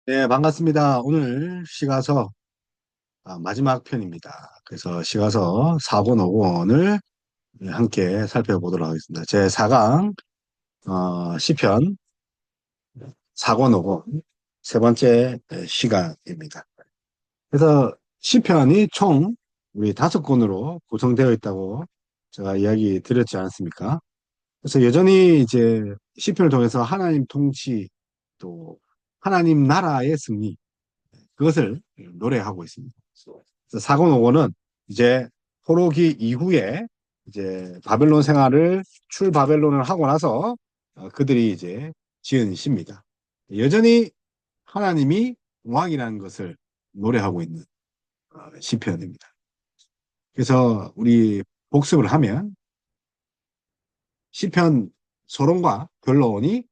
네, 반갑습니다. 오늘 시가서 마지막 편입니다. 그래서 시가서 4권 5권을 함께 살펴보도록 하겠습니다. 제 4강 시편 4권 5권 세 번째 시간입니다. 그래서 시편이 총 우리 5권으로 구성되어 있다고 제가 이야기 드렸지 않습니까? 그래서 여전히 이제 시편을 통해서 하나님 통치 또 하나님 나라의 승리 그것을 노래하고 있습니다. 그래서 4권 5권은 이제 포로기 이후에 이제 바벨론 생활을 출바벨론을 하고 나서 그들이 이제 지은 시입니다. 여전히 하나님이 왕이라는 것을 노래하고 있는 시편입니다. 그래서 우리 복습을 하면 시편 서론과 결론이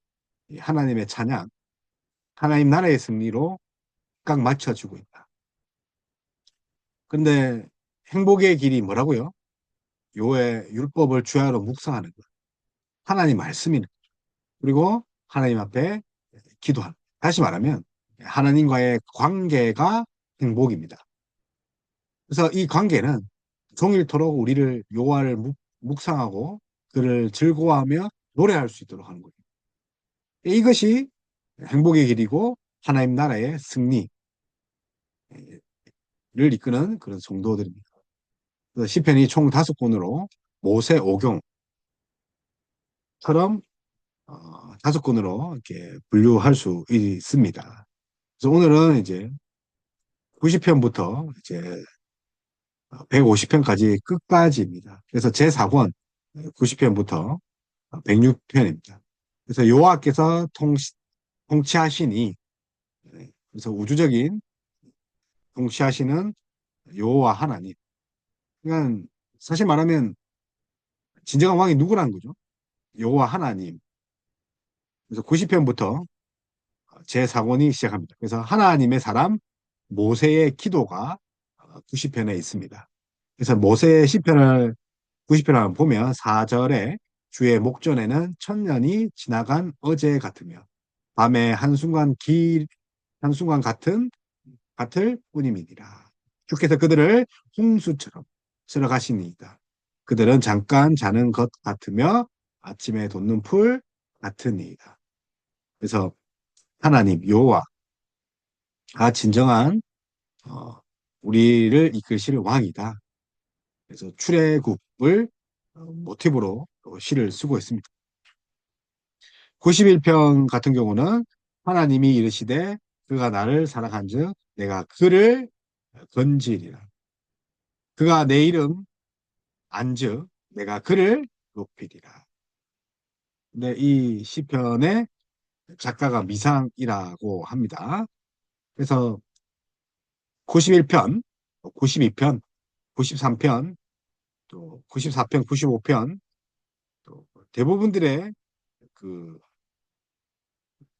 하나님의 찬양, 하나님 나라의 승리로 각 맞춰지고 있다. 근데 행복의 길이 뭐라고요? 요의 율법을 주야로 묵상하는 것. 하나님 말씀이는 그리고 하나님 앞에 기도하는. 다시 말하면 하나님과의 관계가 행복입니다. 그래서 이 관계는 종일토록 우리를 요하를 묵상하고 그를 즐거워하며 노래할 수 있도록 하는 거예요. 이것이 행복의 길이고 하나님 나라의 승리를 이끄는 그런 성도들입니다. 그래서 시편이 총 5권으로 모세 오경처럼 5권으로 이렇게 분류할 수 있습니다. 그래서 오늘은 이제 90편부터 이제 150편까지 끝까지입니다. 그래서 제4권 90편부터 106편입니다. 그래서 여호와께서 통치하시니 그래서 우주적인 통치하시는 여호와 하나님. 그러니까 사실 말하면 진정한 왕이 누구라는 거죠? 여호와 하나님. 그래서 90편부터 제4권이 시작합니다. 그래서 하나님의 사람 모세의 기도가 90편에 있습니다. 그래서 모세의 시편을 90편을 보면 4절에 주의 목전에는 천년이 지나간 어제 같으며 밤에 한순간 같을 뿐임이니라. 주께서 그들을 홍수처럼 쓸어가시니이다. 그들은 잠깐 자는 것 같으며 아침에 돋는 풀 같으니이다. 그래서 하나님 여호와가 진정한 어, 우리를 이끌실 왕이다. 그래서 출애굽을 모티브로 또 시를 쓰고 있습니다. 91편 같은 경우는 하나님이 이르시되 그가 나를 사랑한즉 내가 그를 건지리라. 그가 내 이름 안즉 내가 그를 높이리라. 근데 이 시편의 작가가 미상이라고 합니다. 그래서 91편, 92편, 93편, 또 94편, 95편, 또 대부분들의 그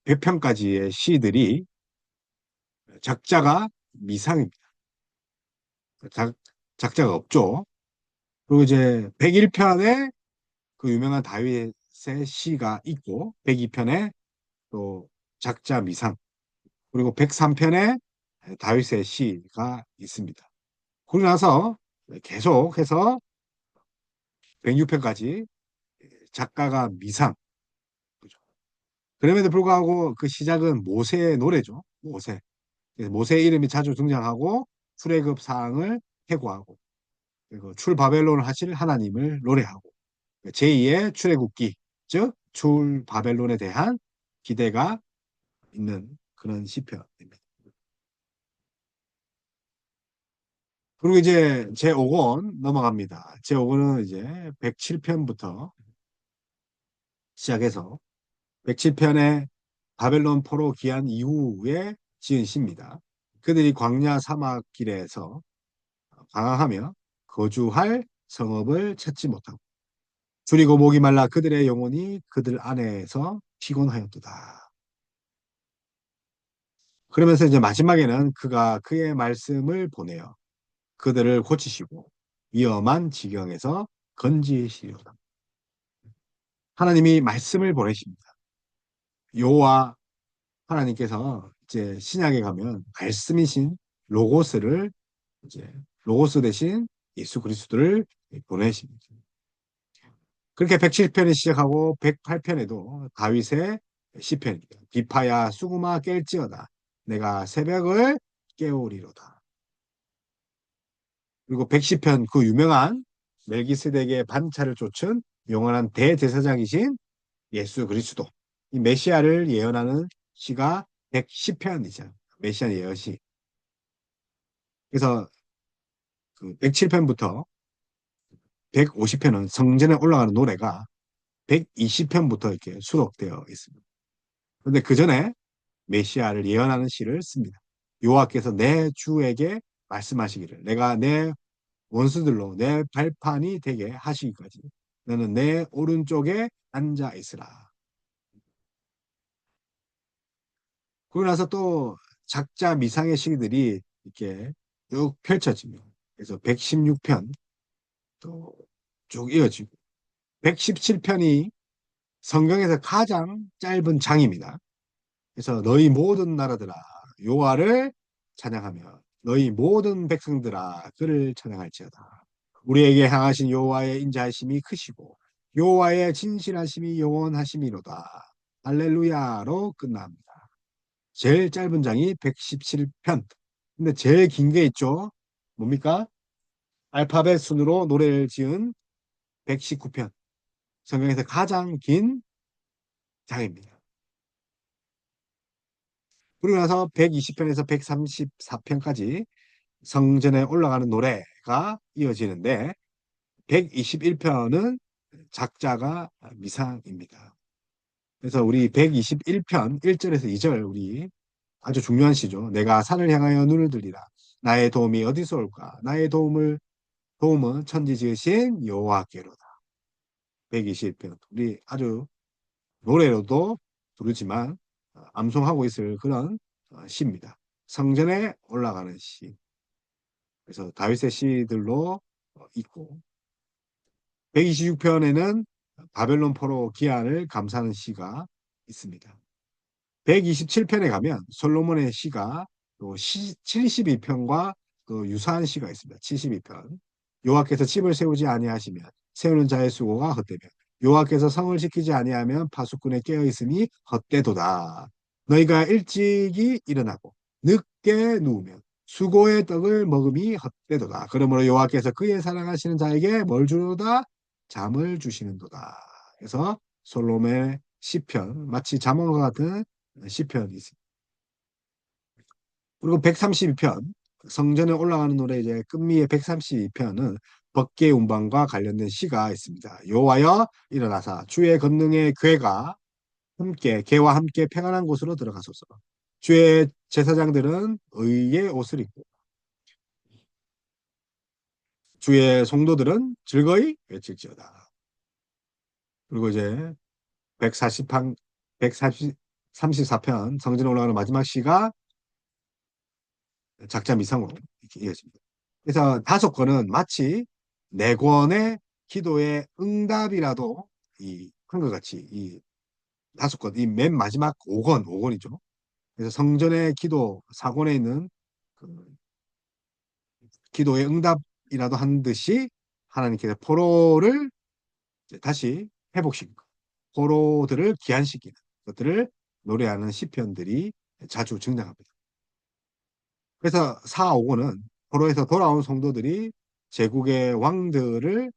100편까지의 시들이 작자가 미상입니다. 작, 작자가 없죠. 그리고 이제 101편에 그 유명한 다윗의 시가 있고 102편에 또 작자 미상 그리고 103편에 다윗의 시가 있습니다. 그러고 나서 계속해서 106편까지 작가가 미상. 그죠? 그럼에도 불구하고 그 시작은 모세의 노래죠. 모세. 그래서 모세의 이름이 자주 등장하고 출애굽 사항을 회고하고 그리고 출바벨론을 하실 하나님을 노래하고 제2의 출애굽기 즉 출바벨론에 대한 기대가 있는 그런 시편입니다. 그리고 이제 제5권 넘어갑니다. 제5권은 이제 107편부터 시작해서 107편에 바벨론 포로 귀환 이후에 지은 시입니다. 그들이 광야 사막 길에서 방황하며 거주할 성읍을 찾지 못하고 줄이고 목이 말라 그들의 영혼이 그들 안에서 피곤하였도다. 그러면서 이제 마지막에는 그가 그의 말씀을 보내어 그들을 고치시고 위험한 지경에서 건지시리로다. 하나님이 말씀을 보내십니다. 여호와 하나님께서 이제 신약에 가면 말씀이신 로고스를 이제 로고스 대신 예수 그리스도를 보내십니다. 그렇게 107편이 시작하고 108편에도 다윗의 시편입니다. 비파야 수구마 깰지어다. 내가 새벽을 깨우리로다. 그리고 110편 그 유명한 멜기세덱의 반차를 쫓은 영원한 대제사장이신 예수 그리스도. 이 메시아를 예언하는 시가 110편이죠. 메시아 예언시. 그래서 그 107편부터 150편은 성전에 올라가는 노래가 120편부터 이렇게 수록되어 있습니다. 그런데 그 전에 메시아를 예언하는 시를 씁니다. 여호와께서 내 주에게 말씀하시기를 내가 내 원수들로 내 발판이 되게 하시기까지 너는 내 오른쪽에 앉아 있으라. 그러고 나서 또 작자 미상의 시들이 이렇게 쭉 펼쳐집니다. 그래서 116편 또 쭉 이어지고 117편이 성경에서 가장 짧은 장입니다. 그래서 너희 모든 나라들아 여호와를 찬양하며 너희 모든 백성들아 그를 찬양할지어다. 우리에게 향하신 여호와의 인자하심이 크시고 여호와의 진실하심이 영원하심이로다. 할렐루야로 끝납니다. 제일 짧은 장이 117편. 근데 제일 긴 게 있죠. 뭡니까? 알파벳 순으로 노래를 지은 119편. 성경에서 가장 긴 장입니다. 그리고 나서 120편에서 134편까지 성전에 올라가는 노래가 이어지는데 121편은 작자가 미상입니다. 그래서 우리 121편 1절에서 2절 우리 아주 중요한 시죠. 내가 산을 향하여 눈을 들리라. 나의 도움이 어디서 올까? 나의 도움은 천지 지으신 여호와께로다. 120편 우리 아주 노래로도 부르지만 암송하고 있을 그런 시입니다. 성전에 올라가는 시. 그래서 다윗의 시들로 있고 126편에는 바벨론 포로 기한을 감사하는 시가 있습니다. 127편에 가면 솔로몬의 시가 또 72편과 또 유사한 시가 있습니다. 72편. 여호와께서 집을 세우지 아니하시면 세우는 자의 수고가 헛되며 여호와께서 성을 지키지 아니하면 파수꾼의 깨어 있음이 헛되도다. 너희가 일찍이 일어나고 늦게 누우면 수고의 떡을 먹음이 헛되도다. 그러므로 여호와께서 그의 사랑하시는 자에게 뭘 주로다? 잠을 주시는도다. 그래서 솔로몬의 시편 마치 잠언과 같은 시편이 있습니다. 그리고 132편 성전에 올라가는 노래 이제 끝미의 132편은 법궤 운반과 관련된 시가 있습니다. 여호와여 일어나사 주의 권능의 궤가 함께 개와 함께 평안한 곳으로 들어가소서. 주의 제사장들은 의의 옷을 입고 주의 성도들은 즐거이 외칠지어다. 그리고 이제 140편 134편 성전에 올라가는 마지막 시가 작자 미상으로 이렇게 이어집니다. 그래서 5권은 마치 4권의 기도의 응답이라도 한 것 같이 이 5권, 이 맨 마지막 5권이죠. 그래서 성전의 기도 4권에 있는 그 기도의 응답이라도 한 듯이 하나님께서 포로를 다시 회복시키고 포로들을 귀환시키는 것들을 노래하는 시편들이 자주 등장합니다. 그래서 4, 5권은 포로에서 돌아온 성도들이 제국의 왕들을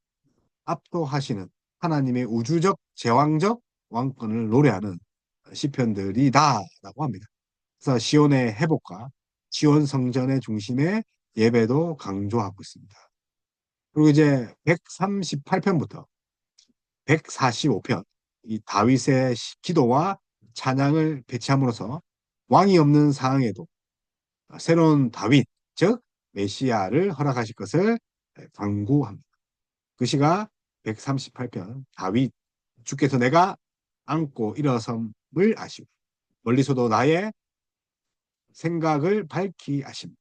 압도하시는 하나님의 우주적 제왕적 왕권을 노래하는 시편들이다라고 합니다. 그래서 시온의 회복과 시온 성전의 중심의 예배도 강조하고 있습니다. 그리고 이제 138편부터 145편 이 다윗의 기도와 찬양을 배치함으로써 왕이 없는 상황에도 새로운 다윗 즉 메시아를 허락하실 것을 강구합니다. 그 시가 138편 다윗 주께서 내가 안고 일어섬을 아시고 멀리서도 나의 생각을 밝히 아십니다.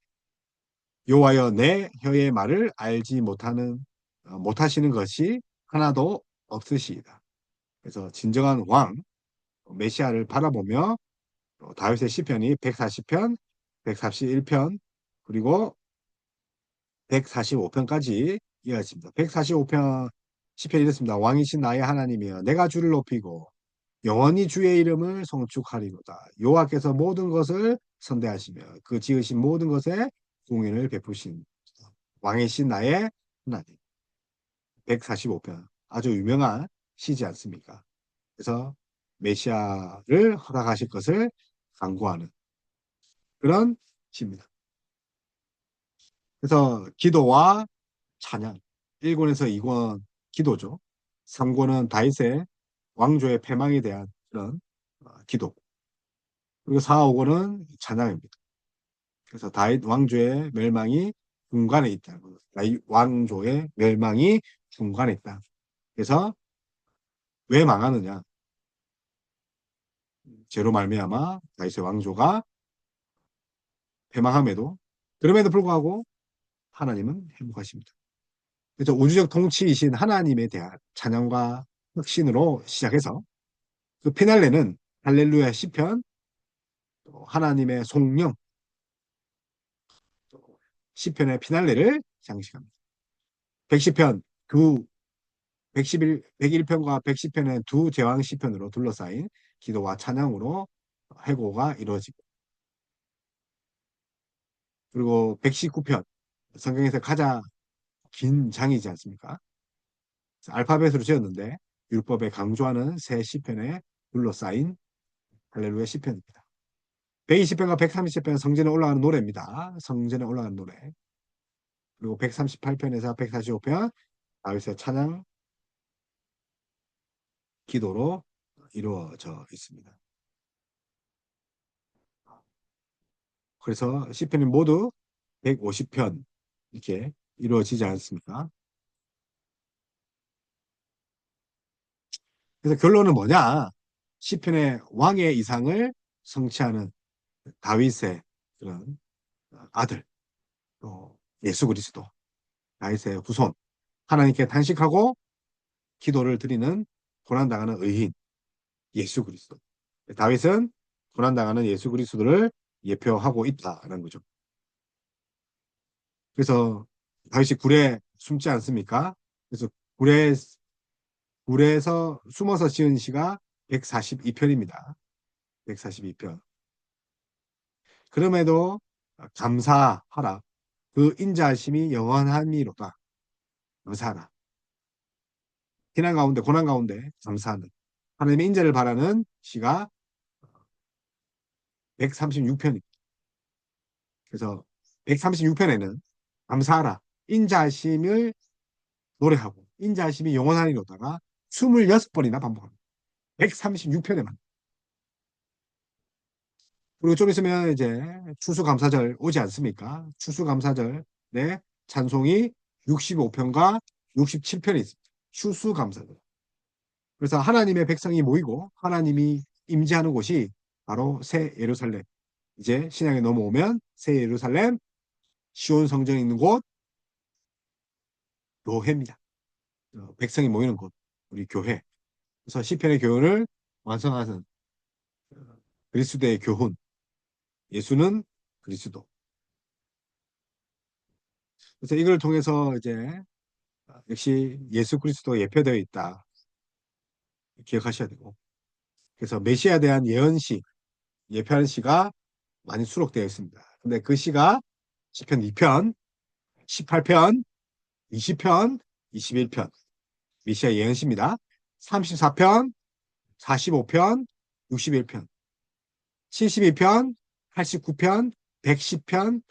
여호와여 내 혀의 말을 알지 못하시는 것이 하나도 없으시이다. 그래서 진정한 왕 메시아를 바라보며 다윗의 시편이 140편, 141편, 그리고 145편까지 이어집니다. 145편 시편이 이렇습니다. 왕이신 나의 하나님이여 내가 주를 높이고 영원히 주의 이름을 송축하리로다. 여호와께서 모든 것을 선대하시며 그 지으신 모든 것에 공의를 베푸신 왕이신 나의 하나님. 145편 아주 유명한 시지 않습니까? 그래서 메시아를 허락하실 것을 강구하는 그런 시입니다. 그래서 기도와 찬양 1권에서 2권 기도죠. 3권은 다윗의 왕조의 패망에 대한 그런 기도. 그리고 4, 5권은 찬양입니다. 그래서 다윗 왕조의 멸망이 중간에 있다. 다윗 왕조의 멸망이 중간에 있다. 그래서 왜 망하느냐? 죄로 말미암아 다윗의 왕조가 패망함에도 그럼에도 불구하고 하나님은 행복하십니다. 그래서 우주적 통치이신 하나님에 대한 찬양과 혁신으로 시작해서 그 피날레는 할렐루야 시편, 또 하나님의 송영, 또 시편의 피날레를 장식합니다. 110편 두 111편과 110편의 두 제왕 시편으로 둘러싸인 기도와 찬양으로 회고가 이루어지고 그리고 119편 성경에서 가장 긴 장이지 않습니까? 알파벳으로 지었는데 율법에 강조하는 새 시편에 둘러싸인 할렐루야 시편입니다. 120편과 130편 성전에 올라가는 노래입니다. 성전에 올라가는 노래. 그리고 138편에서 145편 다윗의 찬양 기도로 이루어져 있습니다. 그래서 시편이 모두 150편 이렇게 이루어지지 않습니까? 그래서 결론은 뭐냐? 시편의 왕의 이상을 성취하는 다윗의 그런 아들, 또 예수 그리스도, 다윗의 후손, 하나님께 단식하고 기도를 드리는 고난당하는 의인, 예수 그리스도. 다윗은 고난당하는 예수 그리스도를 예표하고 있다는 거죠. 그래서 다윗이 굴에 숨지 않습니까? 그래서 굴에서 숨어서 지은 시가 142편입니다. 142편. 그럼에도 감사하라. 그 인자하심이 영원하니로다. 감사하라. 고난 가운데 감사하는. 하나님의 인자를 바라는 시가 136편입니다. 그래서 136편에는 감사하라. 인자하심을 노래하고 인자하심이 영원하니로다가 26번이나 반복합니다. 136편에만. 그리고 좀 있으면 이제 추수감사절 오지 않습니까? 추수감사절 네 찬송이 65편과 67편이 있습니다. 추수감사절. 그래서 하나님의 백성이 모이고 하나님이 임재하는 곳이 바로 새 예루살렘. 이제 신약에 넘어오면 새 예루살렘, 시온 성전이 있는 곳, 교회입니다. 백성이 모이는 곳, 우리 교회. 그래서 시편의 교훈을 완성하는 그리스도의 교훈. 예수는 그리스도. 그래서 이걸 통해서 이제 역시 예수 그리스도가 예표되어 있다. 기억하셔야 되고. 그래서 메시아에 대한 예언시, 예표하는 시가 많이 수록되어 있습니다. 근데 그 시가 시편 2편, 18편, 20편, 21편. 메시아 예언시입니다. 34편, 45편, 61편, 72편, 89편, 110편,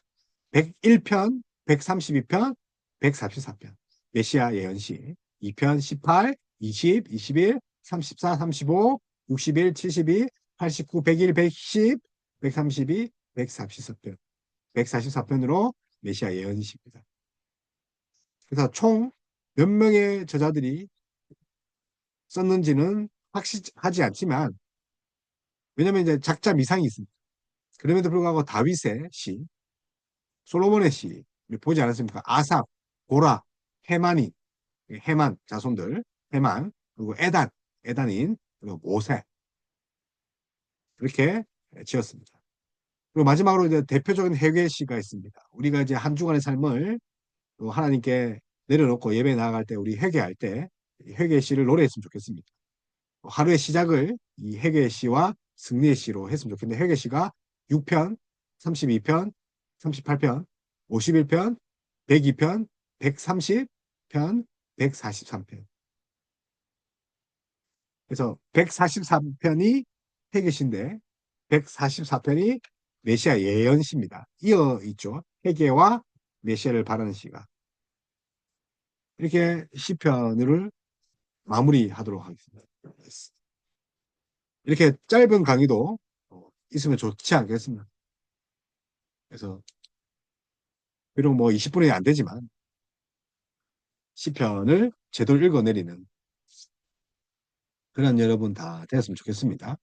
101편, 132편, 144편. 메시아 예언시 2편 18, 20, 21, 34, 35, 61, 72, 89, 101, 110, 132, 144편. 144편으로 메시아 예언시입니다. 그래서 총 몇 명의 저자들이 썼는지는 확실하지 않지만 왜냐면 이제 작자 미상이 있습니다. 그럼에도 불구하고 다윗의 시, 솔로몬의 시 보지 않았습니까? 아삽, 고라, 헤만이, 헤만 자손들, 헤만, 그리고 에단, 에단인, 그리고 모세 이렇게 지었습니다. 그리고 마지막으로 이제 대표적인 회개시가 있습니다. 우리가 이제 한 주간의 삶을 또 하나님께 내려놓고 예배 나아갈 때 우리 회개할 때 회개시를 노래했으면 좋겠습니다. 하루의 시작을 이 회개시와 승리의 시로 했으면 좋겠는데 회개시가 6편, 32편, 38편, 51편, 102편, 130편, 143편. 그래서 143편이 회개시인데 144편이 메시아 예언시입니다. 이어 있죠. 회개와 메시아를 바라는 시가. 이렇게 시편을 마무리하도록 하겠습니다. 이렇게 짧은 강의도 있으면 좋지 않겠습니까? 그래서 비록 뭐 20분이 안 되지만 시편을 제대로 읽어내리는 그런 여러분 다 되었으면 좋겠습니다.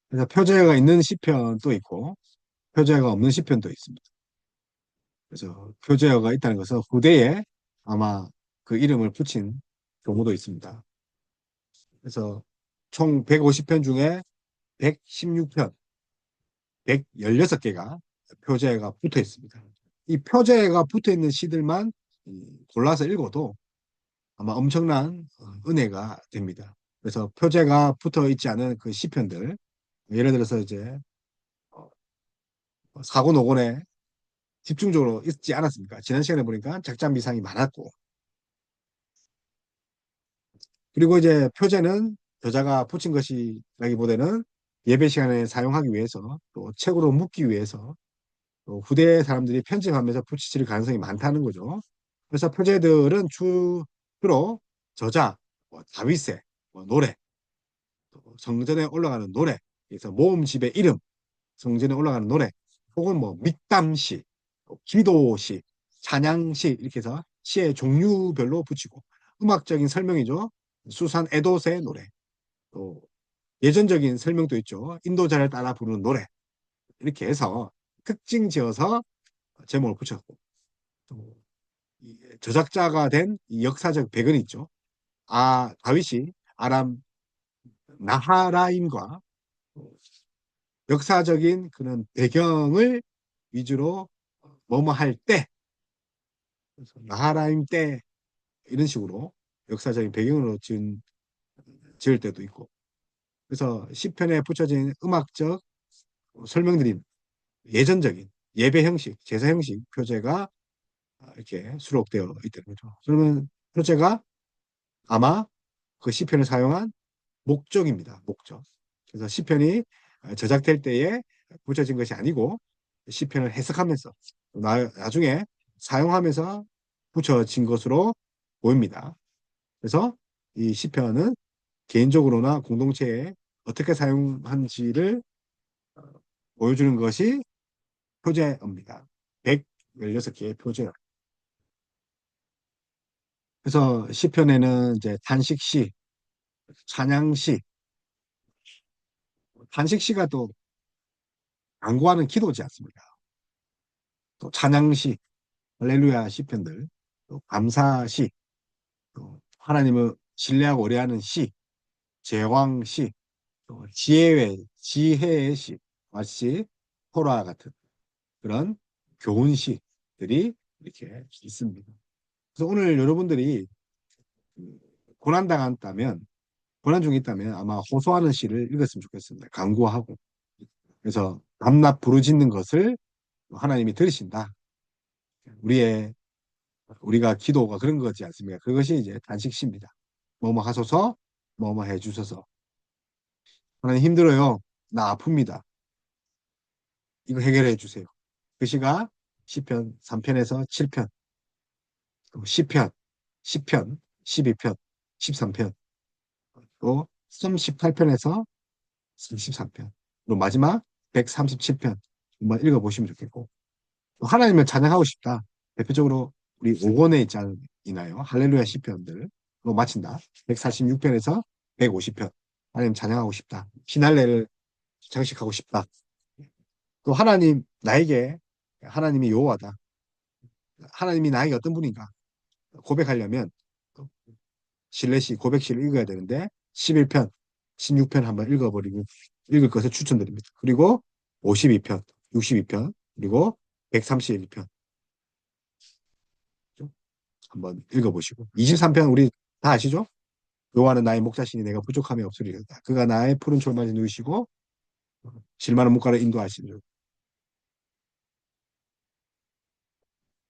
그래서 표제가 있는 시편도 있고 표제가 없는 시편도 있습니다. 그래서 표제어가 있다는 것은 후대에 아마 그 이름을 붙인 경우도 있습니다. 그래서 총 150편 중에 116편, 116개가 표제가 붙어 있습니다. 이 표제가 붙어 있는 시들만 골라서 읽어도 아마 엄청난 은혜가 됩니다. 그래서 표제가 붙어 있지 않은 그 시편들, 예를 들어서 이제 어, 사고노곤에 집중적으로 있지 않았습니까? 지난 시간에 보니까 작전 미상이 많았고, 그리고 이제 표제는 저자가 붙인 것이라기보다는 예배 시간에 사용하기 위해서 또 책으로 묻기 위해서 또 후대 사람들이 편집하면서 붙이실 가능성이 많다는 거죠. 그래서 표제들은 주로 저자, 뭐 다윗의 뭐 노래, 또 성전에 올라가는 노래, 그래서 모음집의 이름, 성전에 올라가는 노래, 혹은 뭐 밑담시, 또 기도시, 찬양시 이렇게 해서 시의 종류별로 붙이고 음악적인 설명이죠. 수산 에도스의 노래, 또 예전적인 설명도 있죠. 인도자를 따라 부르는 노래 이렇게 해서 특징 지어서 제목을 붙였고 또 저작자가 된 역사적 배경이 있죠. 다윗이 아람 나하라임과 역사적인 그런 배경을 위주로 뭐뭐 할 때, 나하라임 때 이런 식으로 역사적인 배경으로 지을 때도 있고. 그래서 시편에 붙여진 음악적 설명들이 예전적인 예배 형식, 제사 형식 표제가 이렇게 수록되어 있다는 거죠. 그러면 표제가 아마 그 시편을 사용한 목적입니다. 목적. 그래서 시편이 저작될 때에 붙여진 것이 아니고 시편을 해석하면서 나중에 사용하면서 붙여진 것으로 보입니다. 그래서 이 시편은 개인적으로나 공동체에 어떻게 사용한지를 보여주는 것이 표제입니다. 116개의 표제. 그래서 시편에는 이제 탄식시, 찬양시, 탄식시가 또 간구하는 기도지 않습니까? 또 찬양시, 할렐루야 시편들, 또 감사시, 또 하나님을 신뢰하고 오래하는 시, 제왕시, 또 지혜의 시, 마치 토라 같은 그런 교훈 시들이 이렇게 있습니다. 그래서 오늘 여러분들이 고난당했다면, 고난 중에 있다면 아마 호소하는 시를 읽었으면 좋겠습니다. 간구하고. 그래서 밤낮 부르짖는 것을 하나님이 들으신다. 우리가 기도가 그런 거지 않습니까? 그것이 이제 단식시입니다. 뭐뭐 하소서, 뭐뭐 해주소서. 하나님 힘들어요. 나 아픕니다. 이거 해결해 주세요. 그 시가 시편 3편에서 7편, 또 시편, 10편, 12편, 13편, 또 38편에서 33편, 또 마지막 137편 한번 읽어보시면 좋겠고, 또 하나님을 찬양하고 싶다. 대표적으로 우리 5권에 있나요? 할렐루야 시편들. 로 마친다. 146편에서 150편. 하나님 찬양하고 싶다. 피날레를 장식하고 싶다. 또 하나님이 여호와다. 하나님이 나에게 어떤 분인가 고백하려면 고백시를 읽어야 되는데 11편, 16편 한번 읽을 것을 추천드립니다. 그리고 52편, 62편, 그리고 131편. 한번 읽어보시고. 23편 우리 다 아시죠? 여호와는 나의 목자시니 내가 부족함이 없으리로다. 그가 나의 푸른 졸만이 누이시고 실만한 물가를 인도하시리로다.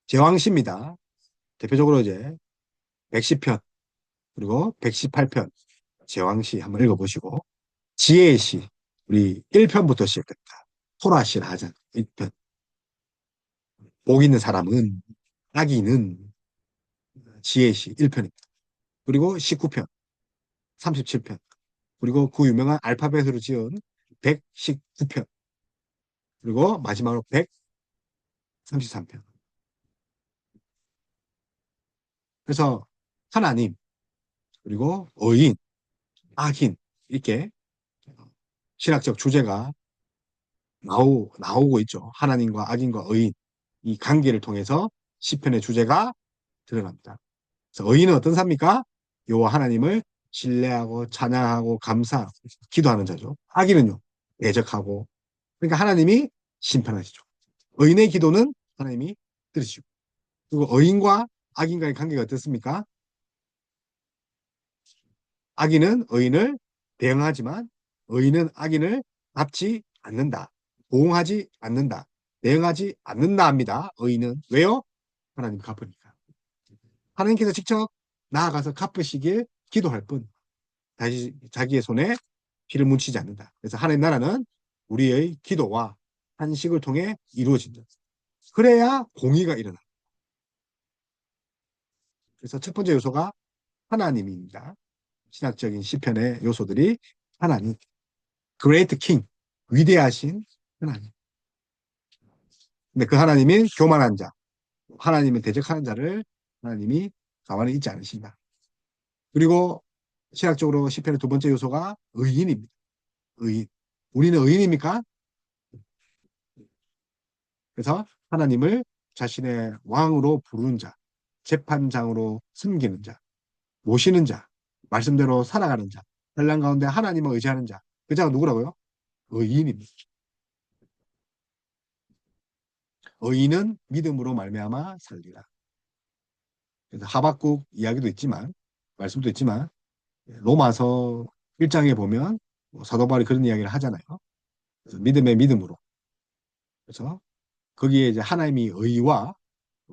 제왕시입니다. 대표적으로 이제 110편 그리고 118편 제왕시 한번 읽어보시고 지혜의 시 우리 1편부터 시작됩니다. 토라시라 하잖아. 1편. 복 있는 사람은 악인은 지혜의 시 1편입니다. 그리고 19편, 37편 그리고 그 유명한 알파벳으로 지은 119편 그리고 마지막으로 133편. 그래서 하나님 그리고 의인, 악인 이렇게 신학적 주제가 나오고 있죠. 하나님과 악인과 의인 이 관계를 통해서 시편의 주제가 드러납니다. 그래서 의인은 어떤 사입니까? 여호와 하나님을 신뢰하고 찬양하고 감사하고 기도하는 자죠. 악인은요 대적하고 그러니까 하나님이 심판하시죠. 의인의 기도는 하나님이 들으시고 그리고 의인과 악인과의 관계가 어떻습니까? 악인은 의인을 대응하지만 의인은 악인을 갚지 않는다. 보응하지 않는다. 대응하지 않는다 합니다. 의인은. 왜요? 하나님 갚으니까. 하나님께서 직접 나아가서 갚으시길 기도할 뿐 다시 자기의 손에 피를 묻히지 않는다. 그래서 하나님 나라는 우리의 기도와 한식을 통해 이루어진다. 그래야 공의가 일어나. 그래서 첫 번째 요소가 하나님입니다. 신학적인 시편의 요소들이 하나님, Great King, 위대하신 하나님. 근데 그 하나님이 교만한 자, 하나님을 대적하는 자를 하나님이 가만히 있지 않으신다. 그리고 신학적으로 시편의 두 번째 요소가 의인입니다. 의인. 우리는 의인입니까? 그래서 하나님을 자신의 왕으로 부르는 자, 재판장으로 섬기는 자, 모시는 자, 말씀대로 살아가는 자, 환난 가운데 하나님을 의지하는 자. 그 자가 누구라고요? 의인입니다. 의인은 믿음으로 말미암아 살리라. 그래서 하박국 이야기도 있지만 말씀도 있지만 로마서 1장에 보면 사도 바울이 그런 이야기를 하잖아요. 그래서 믿음의 믿음으로. 그래서 거기에 이제 하나님이 의와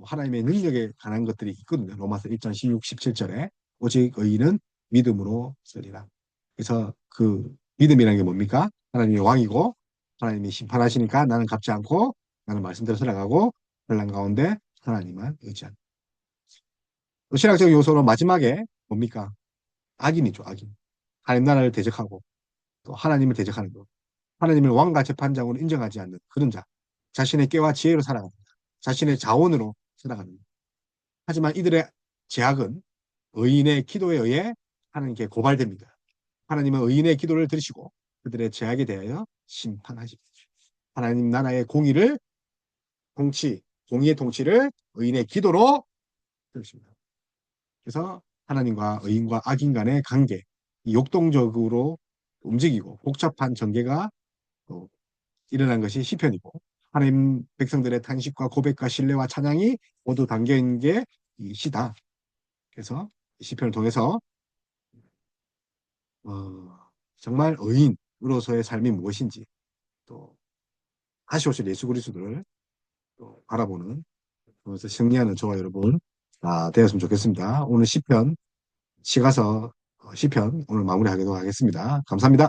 하나님의 능력에 관한 것들이 있거든요. 로마서 1장 16, 17절에 오직 의인은 믿음으로 쓰리라. 그래서 그 믿음이라는 게 뭡니까? 하나님이 왕이고 하나님이 심판하시니까 나는 갚지 않고 나는 말씀대로 살아가고 혼란 가운데 하나님만 의지한다. 신학적 요소로 마지막에 뭡니까? 악인이죠, 악인. 하나님 나라를 대적하고 또 하나님을 대적하는 것. 하나님을 왕과 재판장으로 인정하지 않는 그런 자. 자신의 깨와 지혜로 살아가는 자. 자신의 자원으로 살아가는 자. 하지만 이들의 제약은 의인의 기도에 의해 하나님께 고발됩니다. 하나님은 의인의 기도를 들으시고 그들의 제약에 대하여 심판하십니다. 하나님 나라의 공의를 공의의 통치를 의인의 기도로 들으십니다. 그래서 하나님과 의인과 악인 간의 관계, 역동적으로 움직이고 복잡한 전개가 일어난 것이 시편이고 하나님 백성들의 탄식과 고백과 신뢰와 찬양이 모두 담겨 있는 게 이 시다. 그래서 이 시편을 통해서 정말 의인으로서의 삶이 무엇인지 또 다시 오실 예수 그리스도를 또 바라보는 그래서 승리하는 저와 여러분 되었으면 좋겠습니다. 오늘 시편 시가서 시편 오늘 마무리하도록 하겠습니다. 감사합니다.